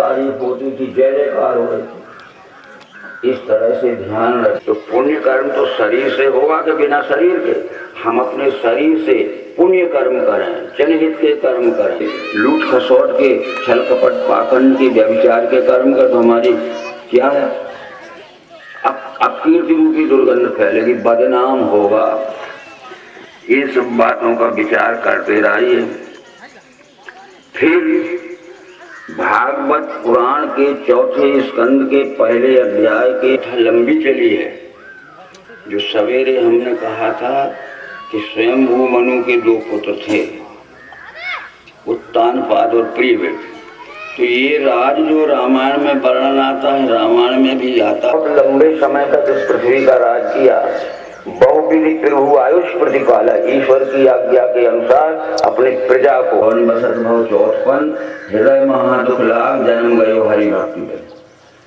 तारीफ होती थी, जय जयकार हो रही थी। इस तरह से ध्यान रख। तो पुण्य कर्म तो शरीर से होगा कि बिना शरीर के? हम अपने शरीर से पुण्य कर्म करें, जनहित के कर्म करें, लूट खसोट के, छल कपट पाखंड के, व्यभिचार के कर्म कर तो हमारी क्या है? अपकीर्ति रूपी दुर्गंध फैलेगी, बदनाम होगा। इन सब बातों का विचार करते रहिए। फिर भागवत पुराण के चौथे स्कंद के पहले अध्याय के लंबी चली है, जो सवेरे हमने कहा था कि स्वयंभू मनु के दो पुत्र थे, उत्तानपाद और प्रियव्रत। तो ये राज जो रामायण में वर्णन आता है, रामायण में भी आता है। लंबे समय तक इस पृथ्वी का राज किया, बहुविधि प्रभु आयुष प्रतिपाला, ईश्वर की आज्ञा के अनुसार अपनी प्रजा को। बसत भव चौथपन, हृदय महादुख लाग, जन्म गयो हरि भक्ति में।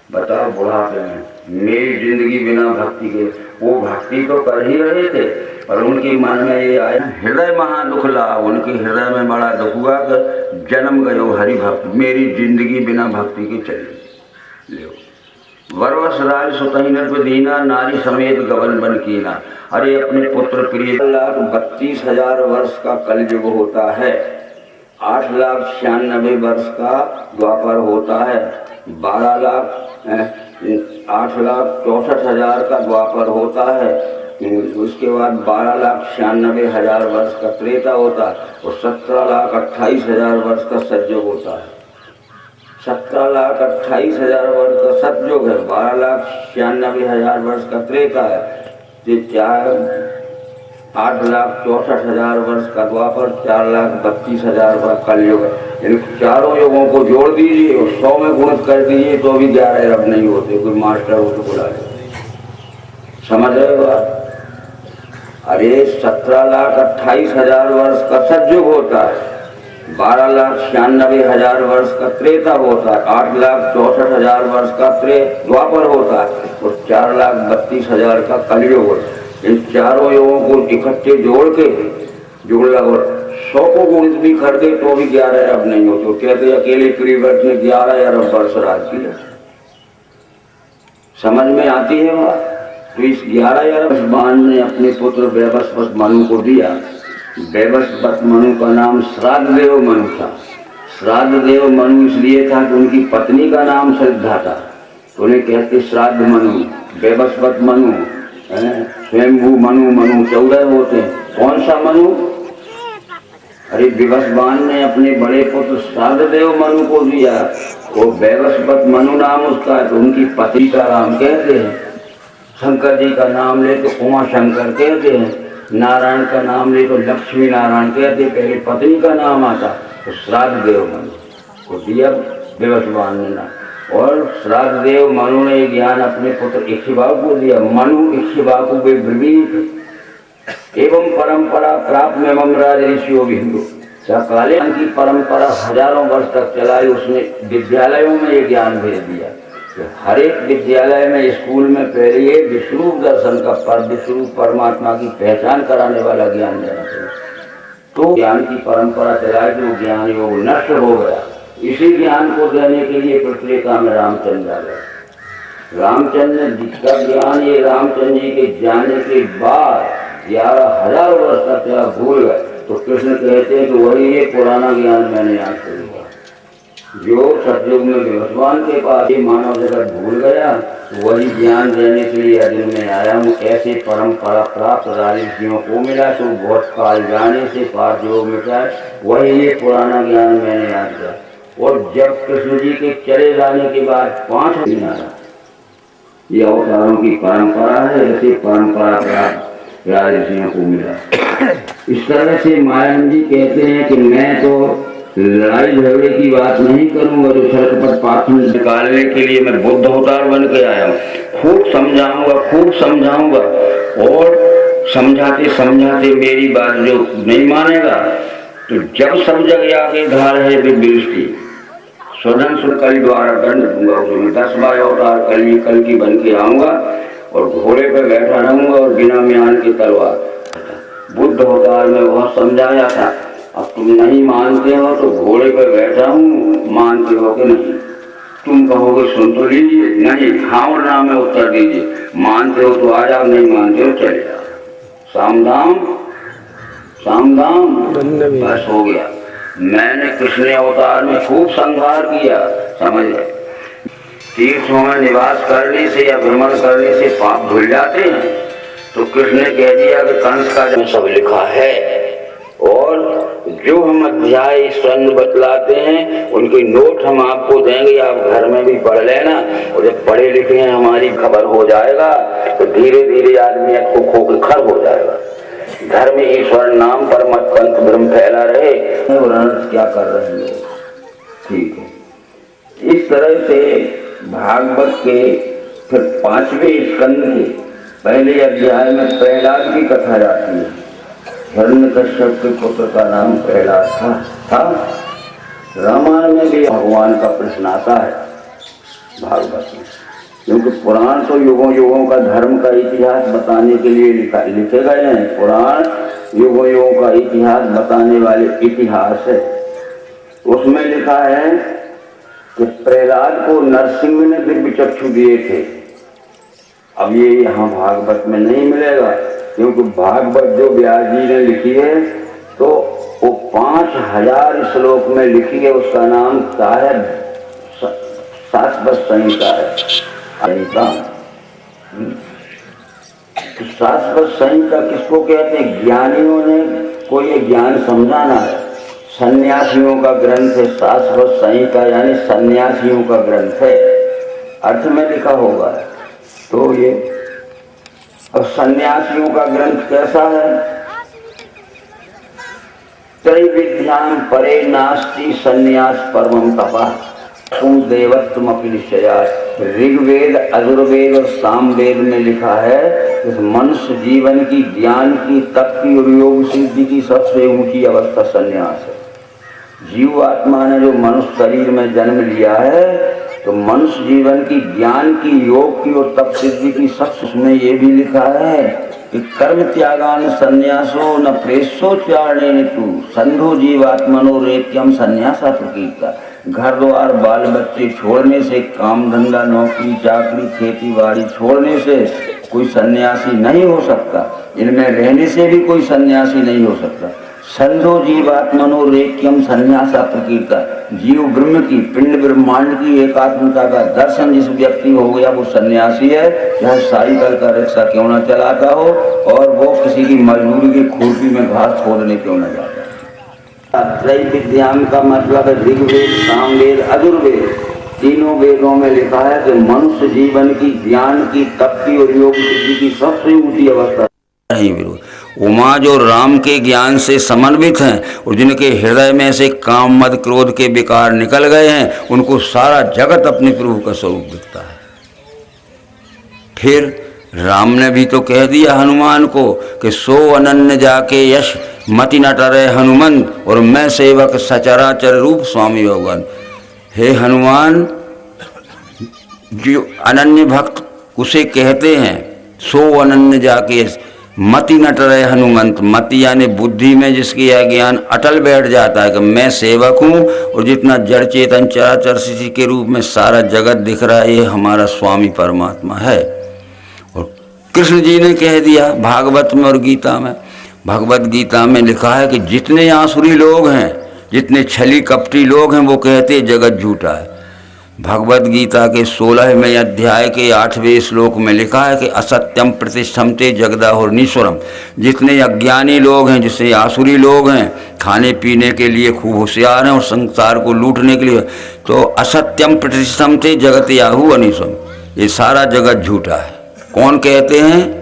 बताओ, बुढ़ापे में मेरी जिंदगी बिना भक्ति के, वो भक्ति तो कर ही रहे थे पर उनके मन में ये आया, हृदय महादुख लाभ, उनके हृदय में बड़ा दुख हुआ कि जन्म गयो हरि भक्ति, मेरी जिंदगी बिना भक्ति के चली। ले वरवश राज सुतहि नृप दीना, नारी समेत गवन बन कीना। अरे अपने पुत्र प्रिय। 1,32,000 वर्ष का कलयुग होता है, 8,96,000 वर्ष का द्वापर होता है, 8,64,000 का द्वापर होता है, उसके बाद 12,96,000 वर्ष का त्रेता होता है और 17,28,000 वर्ष का सतयुग होता है। 17,28,000 वर्ष का सतयुग है, 12,96,000 वर्ष का त्रेता है, 8,64,000 वर्ष का द्वापर, 4,32,000 का कलयुग है। इन चारों युगों को जोड़ दीजिए और 100 में गुणित कर दीजिए तो भी 11 अरब नहीं होते। कोई मास्टर हो तो बुला ले, समझ रहे हो आप? अरे 17,28,000 वर्ष का सतयुग होता है, 12,96,000 वर्ष का त्रेता होता है, 8,64,000 वर्ष का द्वापर होता है और 4,32,000 का कलयुग होता है। इन चारों युगों को इकट्ठे जोड़ के जुड़ला और 100 को गुणित भी कर दे तो भी 11 अरब नहीं होते। तो कहते अकेले प्रियव्रत ने 11 अरब वर्ष राज किया। समझ में आती है बात? तो इस 11 अरब बाण ने अपने पुत्र वैवस्वत मनु को दिया। वैवस्वत मनु का नाम श्राद्ध देव मनु था। श्राद्ध देव मनु इसलिए था कि उनकी पत्नी का नाम श्रद्धा था, तो उन्हें कहते श्राद्ध मनु, वैवस्वत मनु, स्वयंभू मनु। मनु 14 होते हैं। कौन सा मनु? अरे विवस्वान ने अपने बड़े पुत्र श्राद्ध देव मनु को दिया, वो वैवस्वत मनु नाम उसका है, तो उनकी पत्नी का नाम कहते हैं। शंकर जी का नाम ले तो उमा शंकर कहते हैं, नारायण का नाम ले तो लक्ष्मी नारायण कहते हैं। पहले पत्नी का नाम आता तो श्राद्ध देव मनु को दिया विवस्वान ने नाम। और श्राद्ध देव मनु ने ज्ञान अपने पुत्र इक्ष्वाकु को दिया। मनु इक्ष्वाकु वे ब्रवीत एवं परंपरा प्राप्त में राज ऋषियों बिंदु। काले की परंपरा हजारों वर्ष तक चलाई। उसने विद्यालयों में ये ज्ञान भेज दिया। हर एक विद्यालय में, स्कूल में पहले ये विश्वरूप दर्शन का पर विश्वरूप परमात्मा की पहचान कराने वाला ज्ञान देना चाहिए। तो ज्ञान की परंपरा चलाई तो ज्ञान योग नष्ट हो गया। इसी ज्ञान को देने के लिए पृथ्वीका में रामचंद्र आ गए। रामचंद्र ने जिसका ज्ञान ये रामचंद्र जी के जाने के बाद 11,000 वर्ष तक भूल गए, तो कृष्ण कहते हैं कि वही ये पुराना ज्ञान मैंने याद कर लिया। जो सतयुग में विवस्वान के पास ये मानव जगत भूल गया, वही ज्ञान देने के लिए अर्जुन में आया हूँ। ऐसे परंपरा प्राप्त ऋषियों को मिला तो बहुत काल जाने से पार योग मिटाए, वही ये पुराना ज्ञान मैंने याद किया। और जब कृष्ण जी के चले जाने के बाद 5 दिन आया, ये अवतारों की परंपरा है। ऐसे परंपरा प्राप्त ऋषियों को मिला। इस तरह से मायावी जी कहते हैं कि मैं तो लड़ाई झगड़े की बात नहीं करूंगा, जो छलकपट पाखंड निकालने के लिए मैं बुद्ध अवतार बन के आया हूँ। खूब समझाऊंगा और समझाते समझाते मेरी बात जो नहीं मानेगा तो जब सब जग आगे धार है विवृष्टि स्वधन सुनकली द्वारा दंड दूंगा। उसमें 10 बार अवतार कल की बन के आऊंगा और घोड़े पर बैठा रहूंगा और बिना म्यान की तलवार। बुद्ध अवतार में वह समझाया था। अब तुम नहीं मानते हो तो घोड़े पर बैठा हूँ, मानते हो कि नहीं? तुम कहोगे सुन तो लीजिए, नहीं हाँ और ना में उत्तर दीजिए। मानते हो तो आ जाओ, नहीं मानते हो चले जाओ। सामधाम सामधाम, बस हो गया। मैंने कृष्ण अवतार में खूब संहार किया, समझ गए। तीर्थों में निवास करने से या भ्रमण करने से पाप धुल जाते हैं। तो कृष्ण ने कह दिया कि कंस का जो सब लिखा है, और जो हम अध्याय स्वर्ण बतलाते हैं उनकी नोट हम आपको देंगे, आप घर में भी पढ़ लेना। और जब पढ़े लिखे हैं हमारी खबर हो जाएगा तो धीरे धीरे आदमी को खो के खर हो जाएगा। धर्म ईश्वर नाम पर मत पंथ ब्रह्म फैला रहे, क्या कर रहे हैं। ठीक है, इस तरह से भागवत के फिर 5वें स्कंद के पहले अध्याय में प्रहलाद की कथा जाती है। हिरण्यकश्यप के पुत्र का नाम प्रहलाद था। रामायण में भी भगवान का प्रश्न आता है भागवत में, क्योंकि पुराण तो युगों युगों का धर्म का इतिहास बताने के लिए लिखे गए हैं। पुराण युगों युगों का इतिहास बताने वाले इतिहास है। उसमें लिखा है कि प्रहलाद को नरसिंह ने दिव्य चक्षु दिए थे। अब ये यहाँ भागवत में नहीं मिलेगा, क्योंकि भागवत जो व्यास जी ने लिखी है तो वो 5000 श्लोक में लिखी है। उसका नाम क्या है? शाश्वत संहिता है। तो शाश्वत संहिता किसको कहते हैं? ज्ञानियों ने को ये ज्ञान समझाना है। सन्यासियों का ग्रंथ है शाश्वत संहिता, यानी सन्यासियों का ग्रंथ है, अर्थ में लिखा होगा। तो ये अब सन्यासियों का ग्रंथ कैसा है? त्रैविध्याम परे नास्ति सन्यास परमं तपः देवत्वमपि निश्चयात्। ऋग्वेद, अजुर्वेद और सामवेद में लिखा है कि मनुष्य जीवन की, ज्ञान की, तप की और योग सिद्धि की सबसे ऊंची अवस्था सन्यास है। जीव आत्मा ने जो मनुष्य शरीर में जन्म लिया है, तो मनुष्य जीवन की, ज्ञान की, योग की और तप सिद्धि की सबसे, उसमें ये भी लिखा है कि कर्म त्यागान संन्यासो न प्रेसो त्यागेन तू संधो जीवात्मनो रेत्यम संन्यासा प्रकीर्ता। घर द्वार बाल बच्चे छोड़ने से, काम धंधा नौकरी चाकरी खेती बाड़ी छोड़ने से कोई सन्यासी नहीं हो सकता। इनमें रहने से भी कोई सन्यासी नहीं हो सकता। संधो जीवात्मनो रेक्यम संन्यासा प्रकीर्ता। जीव ब्रह्म की, पिंड ब्रह्मांड की एकात्मता का दर्शन जिस व्यक्ति हो गया वो सन्यासी है। यह साइकिल का रिक्शा क्यों न चलाता हो और वो किसी की मजदूरी की खुरपी में घास खोदने क्यों न जाता। त्रैविध्याम का मतलब है ऋग्वेद, सामवेद, अजुर्वेद। तीनों वेदों में लिखा है कि मनुष्य जीवन की, ज्ञान की, तप की और योग सिद्धि की सबसे ऊंची अवस्था नहीं विरोध। उमा जो राम के ज्ञान से समन्वित हैं और जिनके हृदय में से काम मद क्रोध के विकार निकल गए हैं, उनको सारा जगत अपने प्रभु का स्वरूप दिखता है। फिर राम ने भी तो कह दिया हनुमान को कि सो अनन्य जाके यश मति न टरे हनुमंत और मैं सेवक सचराचर रूप स्वामी भगवान। हे हनुमान, जो अनन्य भक्त उसे कहते हैं, सो अनन्य जाके मति न टरे हनुमंत। मति यानी बुद्धि में जिसकी यह ज्ञान अटल बैठ जाता है कि मैं सेवक हूँ और जितना जड़ चेतन चराचर स्थिति के रूप में सारा जगत दिख रहा है, ये हमारा स्वामी परमात्मा है। और कृष्ण जी ने कह दिया भागवत में और गीता में, भगवत गीता में लिखा है कि जितने आसुरी लोग हैं, जितने छली कपटी लोग हैं, वो कहते जगत झूठा है। भगवत गीता के 16वें अध्याय के 8वें श्लोक में लिखा है कि असत्यम प्रतिष्ठमते जगदाहुर्नीश्वरम। जितने अज्ञानी लोग हैं, जिससे आसुरी लोग हैं, खाने पीने के लिए खूब होशियार हैं और संसार को लूटने के लिए, तो असत्यम प्रतिष्ठमते जगत याहू अनीश्वरम, ये सारा जगत झूठा है। कौन कहते हैं?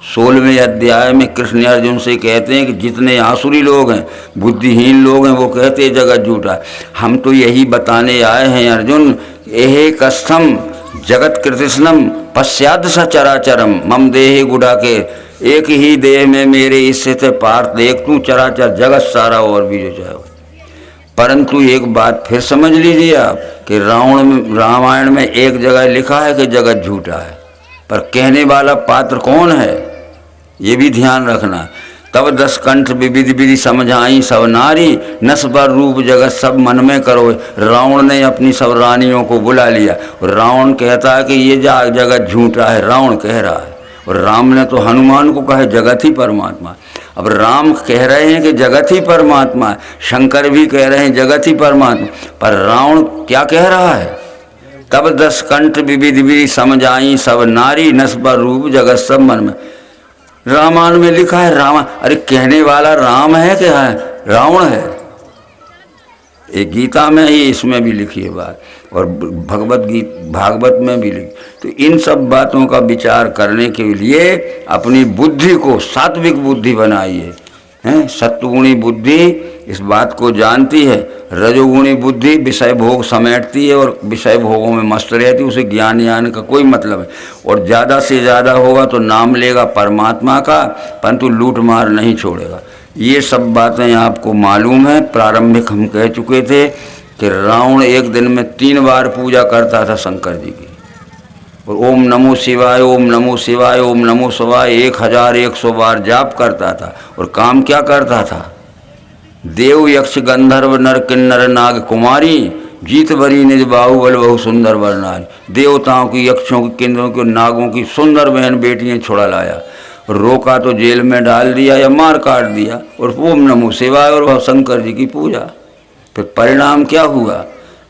16वें अध्याय में कृष्ण अर्जुन से कहते हैं कि जितने आसुरी लोग हैं, बुद्धिहीन लोग हैं, वो कहते हैं जगत झूठा है। हम तो यही बताने आए हैं अर्जुन, एहे कस्थम जगत कृतिष्णम पश्चाद सचराचरम मम देहे गुड़ा के। एक ही देह में मेरे स्थित पार्थ देख तू चराचर जगत सारा और भी जो चाहे। परंतु एक बात फिर समझ लीजिए आप कि रामायण में एक जगह लिखा है कि जगत झूठा है, पर कहने वाला पात्र कौन है ये भी ध्यान रखना। तब 10 कंठ विविध विधि समझाई सब नारी, नस बर रूप जगत सब मन में करो। रावण ने अपनी सब रानियों को बुला लिया और रावण कहता है कि ये जगत झूठा है, रावण कह रहा है। और राम ने तो हनुमान को कहा जगत ही परमात्मा। अब राम कह रहे हैं कि जगत ही परमात्मा है, शंकर भी कह रहे हैं जगत ही परमात्मा, पर रावण क्या कह रहा है? तब 10 कंठ विविध विधि समझाई सब नारी, नस बर रूप जगत सब मन में। रामायण में लिखा है रामा, अरे कहने वाला राम है कि रावण है? ये गीता में ही, इसमें भी लिखी है बात, और भागवत में भी लिखी। तो इन सब बातों का विचार करने के लिए अपनी बुद्धि को सात्विक बुद्धि बनाइए। हैं, सत्वगुणी बुद्धि इस बात को जानती है, रजोगुणी बुद्धि विषय भोग समेटती है और विषय भोगों में मस्त रहती है, उसे ज्ञान का कोई मतलब है। और ज़्यादा से ज़्यादा होगा तो नाम लेगा परमात्मा का, परंतु लूट मार नहीं छोड़ेगा। ये सब बातें आपको मालूम है। प्रारंभिक हम कह चुके थे कि रावण एक दिन में 3 बार पूजा करता था शंकर जी की, और ओम नमो शिवाय, ओम नमो शिवाय, ओम नमो शिवाय 1100 बार जाप करता था। और काम क्या करता था? देव यक्ष गंधर्व नर किन्नर नाग कुमारी, जीत बरी निज बाहुबल बहु सुंदर वर नारी। देवताओं की, यक्षों की, किन्नरों की, नागों की सुंदर बहन बेटियां छुड़ा लाया, रोका तो जेल में डाल दिया या मार काट दिया, और ओम नमो शिवाय और वह शंकर जी की पूजा। फिर परिणाम क्या हुआ?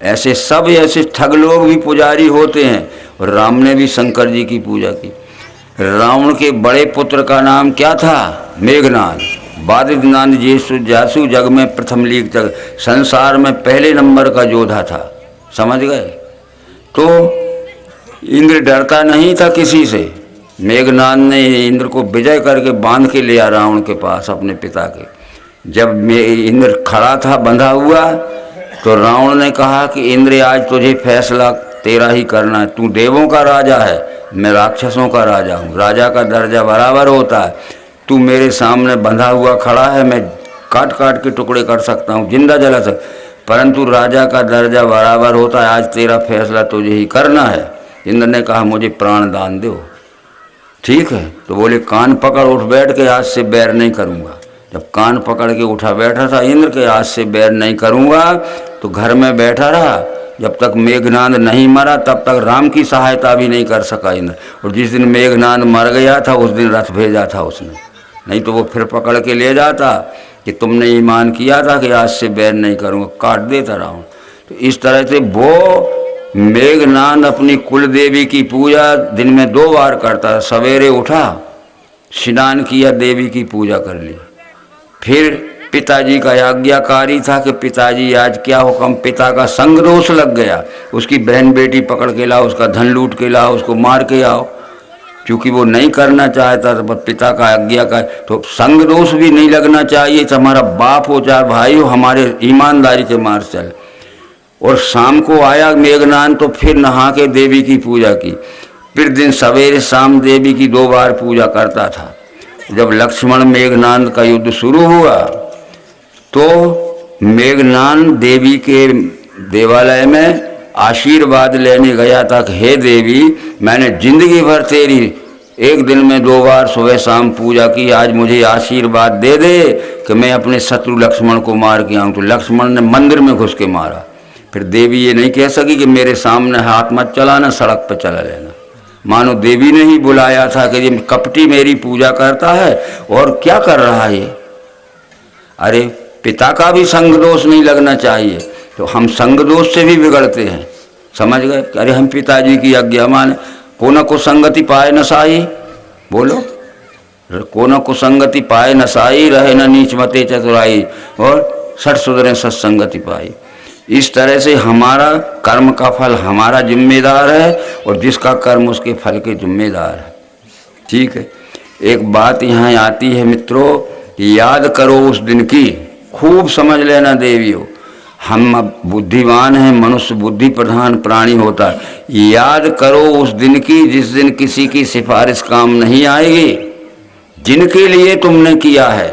ऐसे सब ऐसे ठग लोग भी पुजारी होते हैं, और राम ने भी शंकर जी की पूजा की। रावण के बड़े पुत्र का नाम क्या था? मेघनाद। बादिनाद जासु जग में प्रथम लीक जग, संसार में पहले नंबर का योद्धा था, समझ गए? तो इंद्र डरता नहीं था किसी से। मेघनाद ने इंद्र को विजय करके बांध के लिया रावण के पास अपने पिता के। जब इंद्र खड़ा था बंधा हुआ, तो रावण ने कहा कि इंद्र आज तुझे फैसला तेरा ही करना है, तू देवों का राजा है, मैं राक्षसों का राजा हूँ, राजा का दर्जा बराबर होता है। तू मेरे सामने बंधा हुआ खड़ा है, मैं काट काट के टुकड़े कर सकता हूँ, जिंदा जला सकता, परंतु राजा का दर्जा बराबर होता है, आज तेरा फैसला तुझे ही करना है। इंद्र ने कहा मुझे प्राण दान दो। ठीक है, तो बोले कान पकड़ उठ बैठ के आज से बैर नहीं करूँगा। जब कान पकड़ के उठा बैठा था इंद्र के आज से बैर नहीं करूँगा, तो घर में बैठा रहा। जब तक मेघनाद नहीं मरा तब तक राम की सहायता भी नहीं कर सका इंद्र। और जिस दिन मेघनाद मर गया था उस दिन रथ भेजा था उसने, नहीं तो वो फिर पकड़ के ले जाता कि तुमने ईमान किया था कि आज से बैर नहीं करूँगा, काट देता रावण। तो इस तरह से वो मेघनाद अपनी कुल देवी की पूजा दिन में 2 बार करता है। सवेरे उठा, स्नान किया, देवी की पूजा कर ली। फिर पिताजी का आज्ञाकारी था कि पिताजी आज क्या हुक्म, पिता का संग दोष लग गया, उसकी बहन बेटी पकड़ के लाओ, उसका धन लूट के लाओ, उसको मार के आओ। क्योंकि वो नहीं करना चाहता था, पर पिता का आज्ञा का, तो संग दोष भी नहीं लगना चाहिए। हमारा बाप हो चाहे भाई हो, हमारे ईमानदारी के मार्ग चल। और शाम को आया मेघनाद तो फिर नहा के देवी की पूजा की। फिर दिन सवेरे शाम देवी की 2 बार पूजा करता था। जब लक्ष्मण मेघनाद का युद्ध शुरू हुआ तो मेघनाद देवी के देवालय में आशीर्वाद लेने गया था कि हे देवी, मैंने जिंदगी भर तेरी एक दिन में 2 बार सुबह शाम पूजा की, आज मुझे आशीर्वाद दे दे कि मैं अपने शत्रु लक्ष्मण को मार के आऊँ। तो लक्ष्मण ने मंदिर में घुस के मारा। फिर देवी ये नहीं कह सकी कि मेरे सामने हाथ मत चलाना, सड़क पर चला लेना। मानो देवी ने ही बुलाया था कि ये कपटी मेरी पूजा करता है और क्या कर रहा है ये। अरे पिता का भी संग दोष नहीं लगना चाहिए, तो हम संग दोष से भी बिगड़ते हैं, समझ गए? अरे हम पिताजी की आज्ञा माने। को न को संगति पाए न साई, बोलो, को न को संगति पाए न साई, रहे न नीच मते चतुराई, और सठ सुधरे सत्संगति पाई। इस तरह से हमारा कर्म का फल हमारा जिम्मेदार है, और जिसका कर्म उसके फल के जिम्मेदार है। ठीक है, एक बात यहाँ आती है मित्रों, याद करो उस दिन की, खूब समझ लेना देवियों। हम अब बुद्धिमान हैं, मनुष्य बुद्धि प्रधान प्राणी होता है। याद करो उस दिन की जिस दिन किसी की सिफारिश काम नहीं आएगी, जिनके लिए तुमने किया है।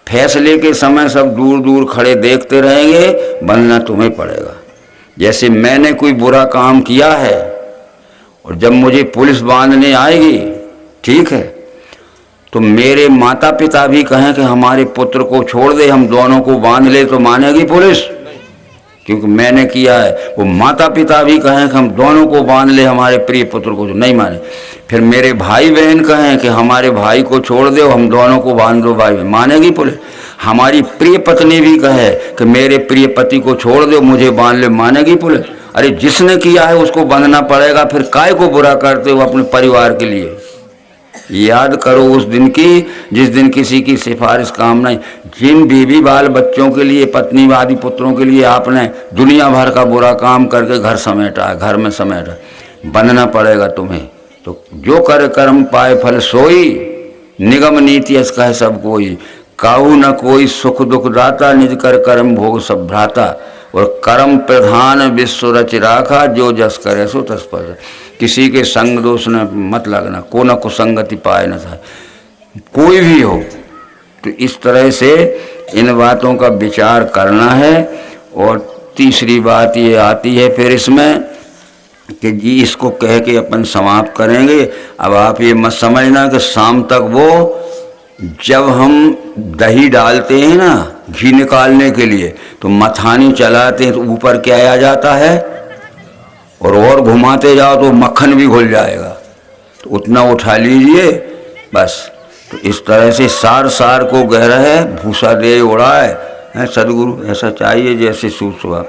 फैसले के समय सब दूर दूर खड़े देखते रहेंगे, बनना तुम्हें पड़ेगा। जैसे मैंने कोई बुरा काम किया है और जब मुझे पुलिस बांधने आएगी, ठीक है, तो मेरे माता पिता भी कहें कि हमारे पुत्र को छोड़ दे, हम दोनों को बांध ले, तो मानेगी पुलिस? क्योंकि मैंने किया है। वो माता पिता भी कहें कि हम दोनों को बांध ले हमारे प्रिय पुत्र को, नहीं माने। फिर मेरे भाई बहन कहें कि हमारे भाई को छोड़ दो, हम दोनों को बांध दो भाई, मानेगी पुलिस? हमारी प्रिय पत्नी भी कहे कि मेरे प्रिय पति को छोड़ दो, मुझे बांध ले, मानेगी पुलिस? अरे जिसने किया है उसको बांधना पड़ेगा, फिर काय को बुरा करते हो अपने परिवार के लिए? याद करो उस दिन की जिस दिन किसी की सिफारिश काम नहीं। जिन बीवी बाल बच्चों के लिए, पत्नी आदि पुत्रों के लिए आपने दुनिया भर का बुरा काम करके घर समेटा है, घर में समेटा, बनना पड़ेगा तुम्हें। तो जो कर कर्म पाए फल सोई, निगम नीति अस कहे सब कोई, काहू न कोई सुख दुख दाता, निज कर कर्म भोग सब भ्राता, और कर्म प्रधान विश्व रच राखा, जो जस करे सो तस पर। किसी के संग दोष न मत लगना, को न कुसंगति पाए न था, कोई भी हो। तो इस तरह से इन बातों का विचार करना है। और तीसरी बात ये आती है फिर इसमें कि जी इसको कह के अपन समाप्त करेंगे। अब आप ये मत समझना कि शाम तक वो, जब हम दही डालते हैं ना घी निकालने के लिए, तो मथानी चलाते हैं तो ऊपर क्या आ जाता है, और घुमाते जाओ तो मक्खन भी घुल जाएगा, तो उतना उठा लीजिए बस। तो इस तरह से सार सार को गहरा है, भूसा दे उड़ाए, सदगुरु ऐसा चाहिए जैसे सूत सुबह।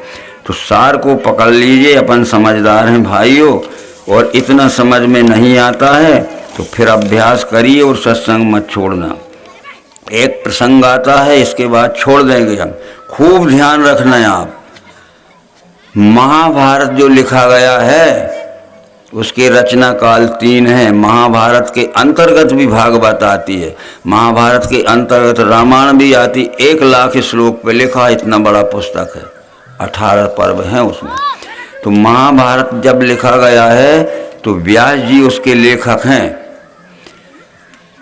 तो सार को पकड़ लीजिए, अपन समझदार हैं भाइयों, और इतना समझ में नहीं आता है तो फिर अभ्यास करिए और सत्संग मत छोड़ना। एक प्रसंग आता है, इसके बाद छोड़ देंगे हम, खूब ध्यान रखना है आप। महाभारत जो लिखा गया है उसके रचना काल 3 है। महाभारत के अंतर्गत भी भागवत आती है, महाभारत के अंतर्गत रामायण भी आती। 1 लाख श्लोक पे लिखा, इतना बड़ा पुस्तक है, 18 पर्व हैं उसमें। तो महाभारत जब लिखा गया है तो व्यास जी उसके लेखक हैं।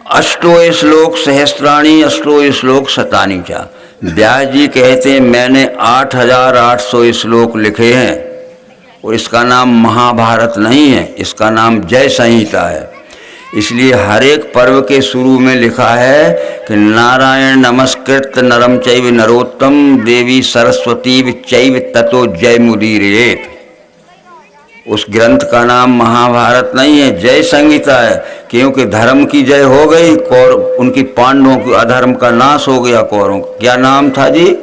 अष्टो श्लोक सहस्त्राणी, अष्टो श्लोक शतानी चा। व्यास जी कहते हैं मैंने 8800 श्लोक लिखे हैं, और इसका नाम महाभारत नहीं है, इसका नाम जय संहिता है। इसलिए हर एक पर्व के शुरू में लिखा है कि नारायण नमस्कृत नरम चैव नरोत्तम, देवी सरस्वती चैव ततो जय मुदीरयेत्। उस ग्रंथ का नाम महाभारत नहीं है, जय संहिता है, क्योंकि धर्म की जय हो गई, उनकी पांडवों के अधर्म का नाश हो गया। कौरों क्या नाम था जी?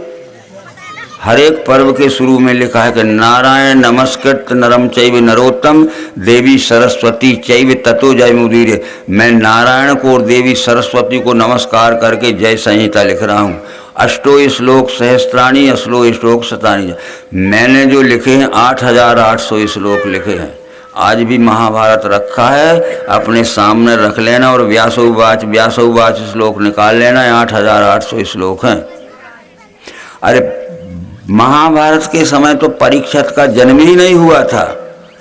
हर एक पर्व के शुरू में लिखा है कि नारायण नमस्कृत नरम चैव नरोत्तम, देवी सरस्वती चैव ततो जय मुदीरयेत्। मैं नारायण को और देवी सरस्वती को नमस्कार करके जय संहिता लिख रहा हूँ। अष्टो श्लोक सहस्त्राणी, अष्टो श्लोक शतानी। मैंने जो लिखे हैं 8800 श्लोक लिखे हैं। आज भी महाभारत रखा है, अपने सामने रख लेना, और व्यासोवाच श्लोक निकाल लेना, 8800 श्लोक हैं। अरे महाभारत के समय तो परीक्षित का जन्म ही नहीं हुआ था,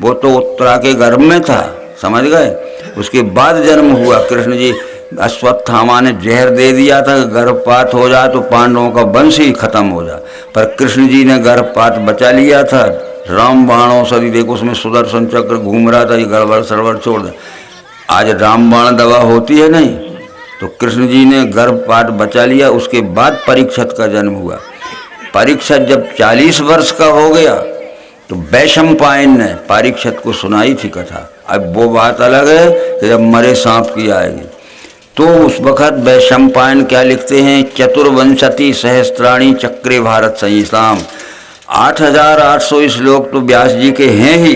वो तो उत्तरा के गर्भ में था, समझ गए। उसके बाद जन्म हुआ। कृष्ण जी, अश्वत्थामा ने जहर दे दिया था कि गर्भपात हो जाए तो पांडवों का वंश ही खत्म हो जाए, पर कृष्ण जी ने गर्भपात बचा लिया था। राम बाणों सदी, देखो उसमें सुदर्शन चक्र घूम रहा था, ये गड़बड़ सड़बड़ छोड़ दे। आज राम बाण दवा होती है नहीं, तो कृष्ण जी ने गर्भपात बचा लिया। उसके बाद परीक्षित का जन्म हुआ। परीक्षित जब 40 वर्ष का हो गया तो वैशंपायन ने परीक्षित को सुनाई थी कथा। अब वो बात अलग है कि जब मरे सांप की आएगी, तो उस वक़्त वैशंपायन क्या लिखते हैं, चतुर्विंशति सहस्त्राणी चक्रे भारत संहिताम। 8800 श्लोक तो व्यास जी के हैं ही,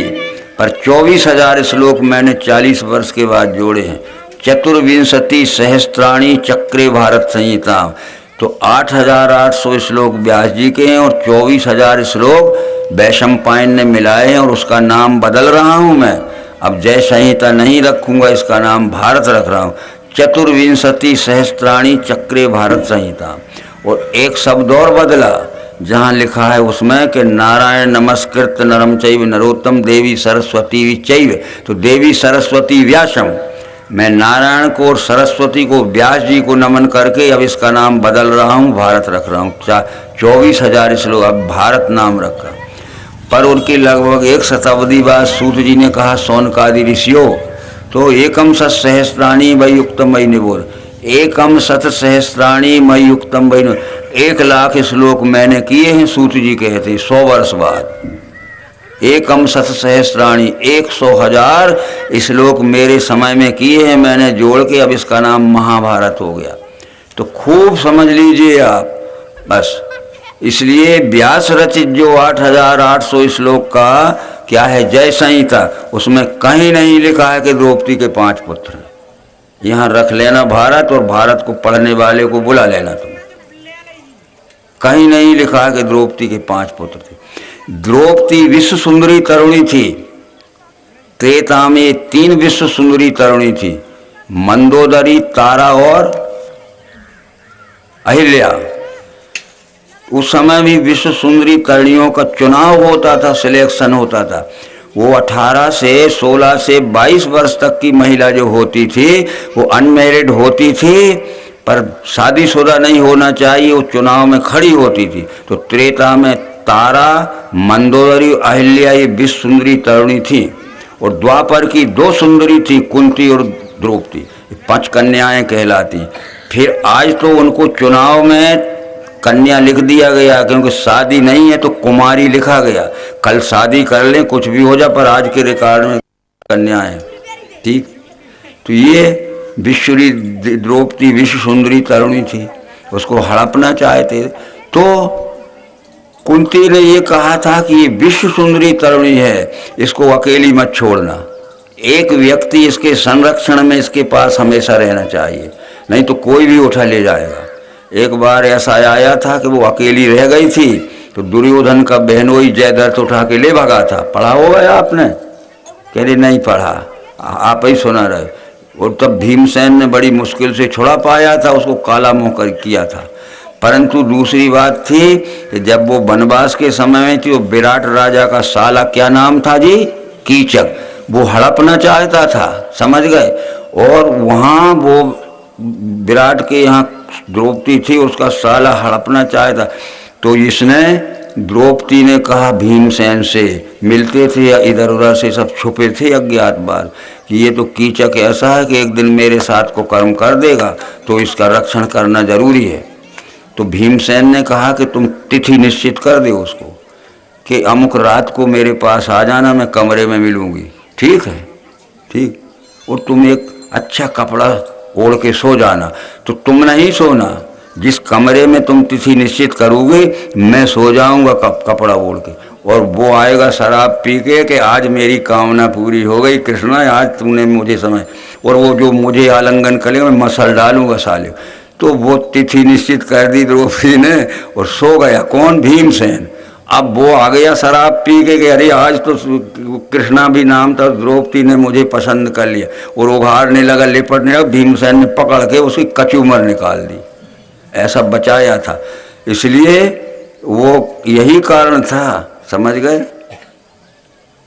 पर 24,000 श्लोक मैंने 40 वर्ष के बाद जोड़े हैं। चतुर्विंशति सहस्त्राणी चक्रे भारत संहिताम, तो 8800 श्लोक व्यास जी के हैं और 24,000 श्लोक वैशंपायन ने मिलाए हैं, और उसका नाम बदल रहा हूँ मैं। अब जय संहिता नहीं रखूँगा, इसका नाम भारत रख रहा हूँ। चतुर्विंशति सहस्त्राणी चक्रे भारत संहिता। और एक शब्द और बदला, जहाँ लिखा है उसमें कि नारायण नमस्कृत नरम चैव नरोत्तम, देवी सरस्वती चैव। तो देवी सरस्वती व्यासम, मैं नारायण को और सरस्वती को, व्यास जी को नमन करके अब इसका नाम बदल रहा हूँ, भारत रख रहा हूँ। 24,000 श्लोक, अब भारत नाम रखा। पर उनकी लगभग 1 शताब्दी बाद सूत जी ने कहा, सौनकादि ऋषियों, तो एकम सहस्त्राणी वही युक्तम वही निबोध, एकम शत सहस्त्राणी मई युक्तम वैन, 1,00,000 श्लोक मैंने किए हैं, सूत जी कहते 100 वर्ष बाद। एकम शत सहस्त्राणी, 100,000 श्लोक मेरे समय में किए हैं मैंने जोड़ के, अब इसका नाम महाभारत हो गया। तो खूब समझ लीजिए आप बस। इसलिए व्यास रचित जो 8,800 श्लोक का क्या है जय संहिता, उसमें कहीं नहीं लिखा है कि द्रौपदी के 5 पुत्र हैं। यहाँ रख लेना भारत, और भारत को पढ़ने वाले को बुला लेना तुम। कहीं नहीं लिखा है कि द्रौपदी के 5 पुत्र थे। द्रौपदी विश्व सुंदरी तरुणी थी। त्रेता में 3 विश्व सुंदरी तरुणी थी, मंदोदरी, तारा और अहिल्या। उस समय भी विश्व सुंदरी तरुणियों का चुनाव होता था, सिलेक्शन होता था। वो 18 से 16 से 22 वर्ष तक की महिला जो होती थी वो अनमैरिड होती थी, पर शादीशुदा नहीं होना चाहिए, वो चुनाव में खड़ी होती थी। तो त्रेता में तारा, मंदोदरी, अहिल्या ये विश्व सुंदरी तरुणी थी। और द्वापर की 2 सुंदरी थी, कुंती और द्रौपदी, 5 कन्याएं कहलाती। फिर आज तो उनको चुनाव में कन्या लिख दिया गया, क्योंकि शादी नहीं है तो कुमारी लिखा गया। कल शादी कर लें कुछ भी हो जाए, पर आज के रिकॉर्ड में कन्या है। ठीक, तो ये द्रौपदी विश्व सुंदरी तरुणी थी, उसको हड़पना चाहते। तो कुंती ने ये कहा था कि ये विश्व सुंदरी तरुणी है, इसको अकेली मत छोड़ना, एक व्यक्ति इसके संरक्षण में इसके पास हमेशा रहना चाहिए, नहीं तो कोई भी उठा ले जाएगा। एक बार ऐसा आया था कि वो अकेली रह गई थी, तो दुर्योधन का बहनोई जयद्रथ उठा के ले भागा था। पढ़ा होगा आपने? कह रहे नहीं पढ़ा, आप ही सुना रहे। और तब भीमसेन ने बड़ी मुश्किल से छुड़ा पाया था, उसको काला मुँह कर किया था। परंतु दूसरी बात थी कि जब वो वनवास के समय में थी, वो विराट राजा का साला, क्या नाम था जी, कीचक, वो हड़पना चाहता था, समझ गए। और वहाँ वो विराट के यहाँ द्रौपदी थी, उसका साला हड़पना चाहता। तो इसने, द्रौपदी ने कहा भीमसेन से, मिलते थे या इधर उधर से सब छुपे थे अज्ञातवास, कि ये तो कीचक ऐसा है कि एक दिन मेरे साथ को कर्म कर देगा, तो इसका रक्षण करना जरूरी है। तो भीमसेन ने कहा कि तुम तिथि निश्चित कर दे उसको, कि अमुक रात को मेरे पास आ जाना, मैं कमरे में मिलूंगी। ठीक है, ठीक। और तुम एक अच्छा कपड़ा ओढ़ के सो जाना। तो तुम नहीं सोना, जिस कमरे में तुम तिथि निश्चित करोगे मैं सो जाऊंगा कपड़ा ओढ़ के, और वो आएगा शराब पी के कि आज मेरी कामना पूरी हो गई कृष्णा, आज तुमने मुझे समय, और वो जो मुझे आलिंगन करेगा मैं मसल डालूंगा साले। तो वो तिथि निश्चित कर दी द्रौपदी ने और सो गया। कौन? भीमसेन। अब वो आ गया शराब पी के कि अरे आज तो कृष्णा भी नाम था, द्रौपदी ने मुझे पसंद कर लिया, और उघाड़ने लगा, लिपटने लगा। भीमसेन ने पकड़ के उसकी कचूमर निकाल दी, ऐसा बचाया था। इसलिए वो यही कारण था, समझ गए,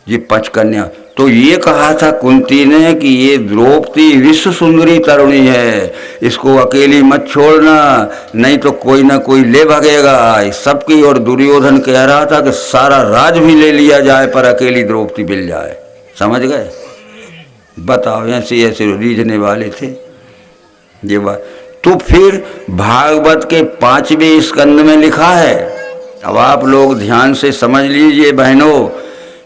ये 5 कन्या। तो ये कहा था कुंती ने कि ये द्रौपदी विश्व सुंदरी तरुणी है, इसको अकेली मत छोड़ना, नहीं तो कोई ना कोई ले भागेगा सबकी। और दुर्योधन कह रहा था कि सारा राज भी ले लिया जाए पर अकेली द्रौपदी मिल जाए, समझ गए। बताओ, ऐसे ऐसे रीझने वाले थे ये बात। तो फिर भागवत के 5वें स्कंद में लिखा है, अब आप लोग ध्यान से समझ लीजिए बहनों,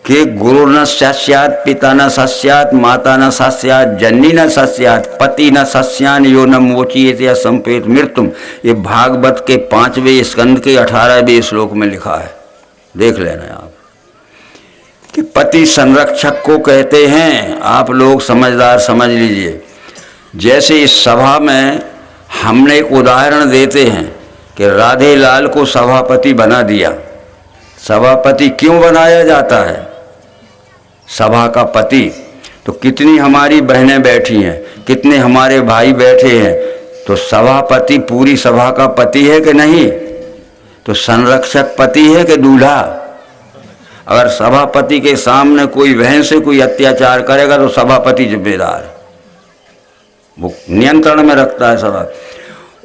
कि गुरु न सस्यात्, पिता न सस्यात्, माता न सस्यात्, जननी न सस्यात्, पति न सस्यान, यो न मोचियेत या संपेत मृत्युम। ये भागवत के 5वें स्कंद के 18वें श्लोक में लिखा है, देख लेना आप, कि पति संरक्षक को कहते हैं। आप लोग समझदार समझ लीजिए। जैसे इस सभा में हमने एक उदाहरण देते हैं कि राधे लाल को सभापति बना दिया। सभापति क्यों बनाया जाता है? सभा का पति। तो कितनी हमारी बहनें बैठी हैं, कितने हमारे भाई बैठे हैं, तो सभापति पूरी सभा का पति है कि नहीं? तो संरक्षक पति है कि दूल्हा? अगर सभापति के सामने कोई बहन से कोई अत्याचार करेगा तो सभापति जिम्मेदार, वो नियंत्रण में रखता है सभा।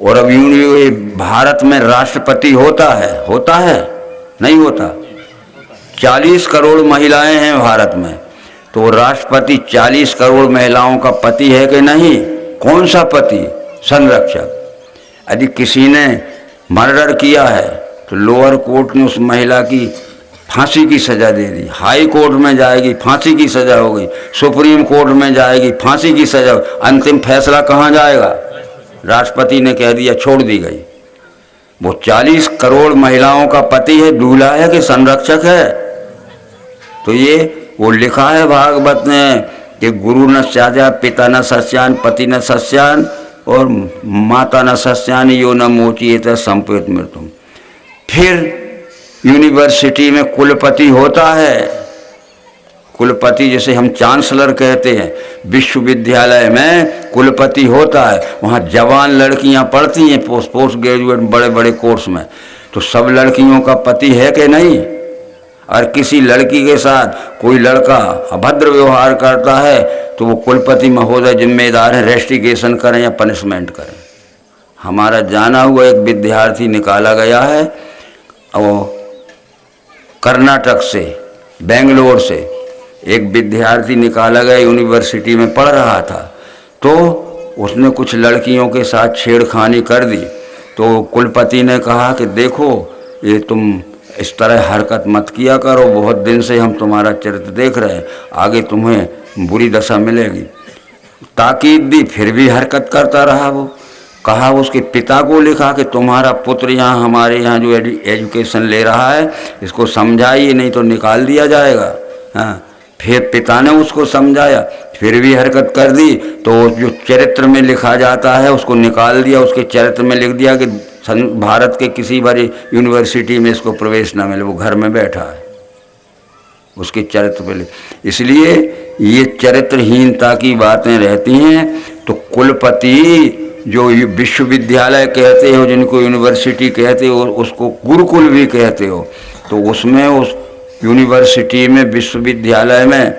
और अब यूं भारत में राष्ट्रपति होता है नहीं होता? 40 करोड़ महिलाएं हैं भारत में, तो राष्ट्रपति 40 करोड़ महिलाओं का पति है कि नहीं? कौन सा पति? संरक्षक। यदि किसी ने मर्डर किया है तो लोअर कोर्ट ने उस महिला की फांसी की सज़ा दे दी, हाई कोर्ट में जाएगी फांसी की सज़ा हो गई, सुप्रीम कोर्ट में जाएगी फांसी की सज़ा, अंतिम फैसला कहाँ जाएगा? राष्ट्रपति ने कह दिया, छोड़ दी गई। वो 40 करोड़ महिलाओं का पति है, दूल्हा है कि संरक्षक है? तो ये वो लिखा है भागवत में कि गुरु न स्याजा, पिता न सस्यान, पति न सस्यान और माता न सस्यान, यो न मोचिएत संपेत मृत्युम। फिर यूनिवर्सिटी में कुलपति होता है, कुलपति जिसे हम चांसलर कहते हैं, विश्वविद्यालय में कुलपति होता है। वहाँ जवान लड़कियाँ पढ़ती हैं पोस्ट ग्रेजुएट बड़े बड़े कोर्स में, तो सब लड़कियों का पति है कि नहीं? और किसी लड़की के साथ कोई लड़का अभद्र व्यवहार करता है तो वो कुलपति महोदय जिम्मेदार है, रेस्टिगेशन करें या पनिशमेंट करें। हमारा जाना हुआ एक विद्यार्थी निकाला गया है, वो कर्नाटक से, बेंगलोर से एक विद्यार्थी निकाला गया, यूनिवर्सिटी में पढ़ रहा था, तो उसने कुछ लड़कियों के साथ छेड़खानी कर दी। तो कुलपति ने कहा कि देखो ये तुम इस तरह हरकत मत किया करो, बहुत दिन से हम तुम्हारा चरित्र देख रहे हैं, आगे तुम्हें बुरी दशा मिलेगी। ताकीद दी, फिर भी हरकत करता रहा। वो कहा, उसके पिता को लिखा कि तुम्हारा पुत्र यहाँ हमारे यहाँ जो एजुकेशन ले रहा है इसको समझाइए, नहीं तो निकाल दिया जाएगा। हाँ, फिर पिता ने उसको समझाया, फिर भी हरकत कर दी, तो जो चरित्र में लिखा जाता है उसको निकाल दिया। उसके चरित्र में लिख दिया कि भारत के किसी बड़ी यूनिवर्सिटी में इसको प्रवेश न मिले, वो घर में बैठा है, उसके चरित्र पे। इसलिए ये चरित्रहीनता की बातें रहती हैं। तो कुलपति जो विश्वविद्यालय कहते हो, जिनको यूनिवर्सिटी कहते हो, उसको गुरुकुल भी कहते हो, तो उसमें उस यूनिवर्सिटी में, विश्वविद्यालय में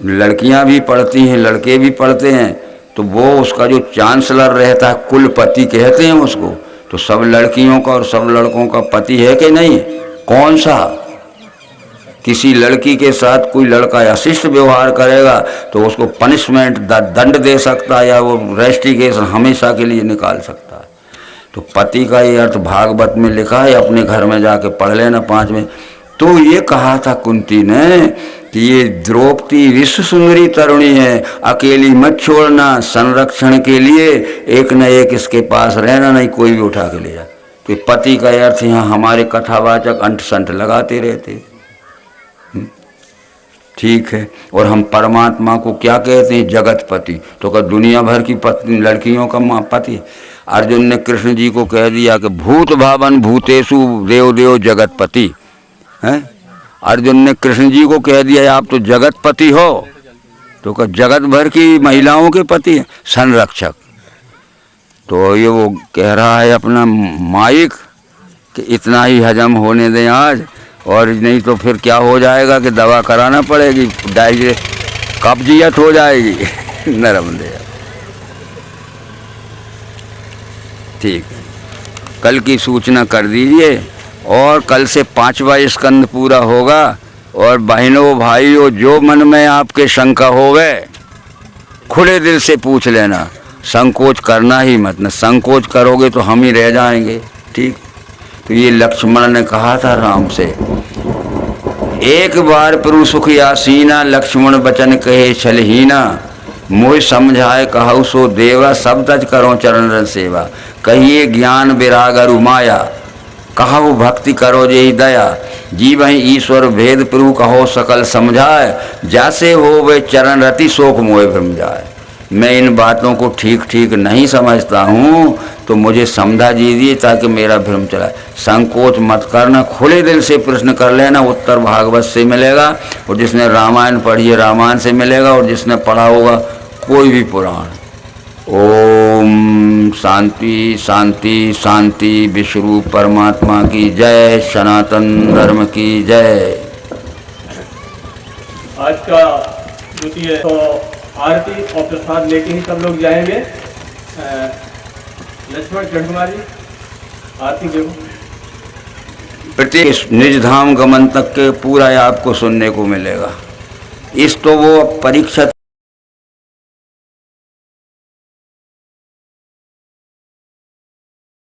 लड़कियां भी पढ़ती हैं, लड़के भी पढ़ते हैं, तो वो उसका जो चांसलर रहता है, कुलपति कहते हैं उसको। तो सब लड़कियों का और सब लड़कों का पति है कि नहीं? कौन सा? किसी लड़की के साथ कोई लड़का अशिष्ट व्यवहार करेगा तो उसको पनिशमेंट, दंड दे सकता है, या वो रेस्टिगेशन हमेशा के लिए निकाल सकता है। तो पति का ये अर्थ भागवत में लिखा है, अपने घर में जाके पढ़ लेना 5 में। तो ये कहा था कुंती ने कि ये द्रौपदी विश्व सुंदरी तरुणी है, अकेली मत छोड़ना, संरक्षण के लिए एक न एक इसके पास रहना, नहीं कोई भी उठा के ले जा। तो पति का अर्थ यहाँ हमारे कथावाचक अंट संट लगाते रहते। ठीक है, और हम परमात्मा को क्या कहते हैं? जगतपति। तो क्या दुनिया भर की पत्नी लड़कियों का माँ पति? अर्जुन ने कृष्ण जी को कह दिया कि भूत भावन भूतेषु देव देव जगतपति हैं। अर्जुन ने कृष्ण जी को कह दिया आप तो जगतपति हो, तो क्या जगत भर की महिलाओं के पति हैं? संरक्षक। तो ये वो कह रहा है अपना माइक कि इतना ही हजम होने दें आज, और नहीं तो फिर क्या हो जाएगा कि दवा कराना पड़ेगी, कब्जियत हो जाएगी। नरम दे। ठीक है, कल की सूचना कर दीजिए, और कल से 5वां स्कंद पूरा होगा। और बहनों भाइयों, जो मन में आपके शंका होवे खुले दिल से पूछ लेना, संकोच करना ही मत। न संकोच करोगे तो हम ही रह जाएंगे। ठीक, तो ये लक्ष्मण ने कहा था राम से, एक बार प्रभु सुख आसीना, लक्ष्मण बचन कहे छलहीना, मोह समझाए कहु सो देवा, सब तज करो चरण रन सेवा, कहिए ज्ञान विराग अरु माया, कहु भक्ति करो जेहि दया, जी वही ईश्वर भेद प्रभु कहो सकल समझाए, जैसे हो वे चरण रति शोक मोह भ्रम जाए। मैं इन बातों को ठीक ठीक नहीं समझता हूँ, तो मुझे समझा दीजिए ताकि मेरा भ्रम चला। संकोच मत करना, खुले दिल से प्रश्न कर लेना, उत्तर भागवत से मिलेगा, और जिसने रामायण पढ़ी है रामायण से मिलेगा, और जिसने पढ़ा होगा कोई भी पुराण। ओम शांति शांति शांति। विश्वरूप परमात्मा की जय, सनातन धर्म की जय। आज का द्वितीय तो आरती और प्रसाद लेके ही सब लोग जाएंगे। लक्ष्मण चंद्रकुमारी आरती देखो। प्रत्येक निज धाम गमन तक के पूरा आपको सुनने को मिलेगा। इस तो वो परीक्षा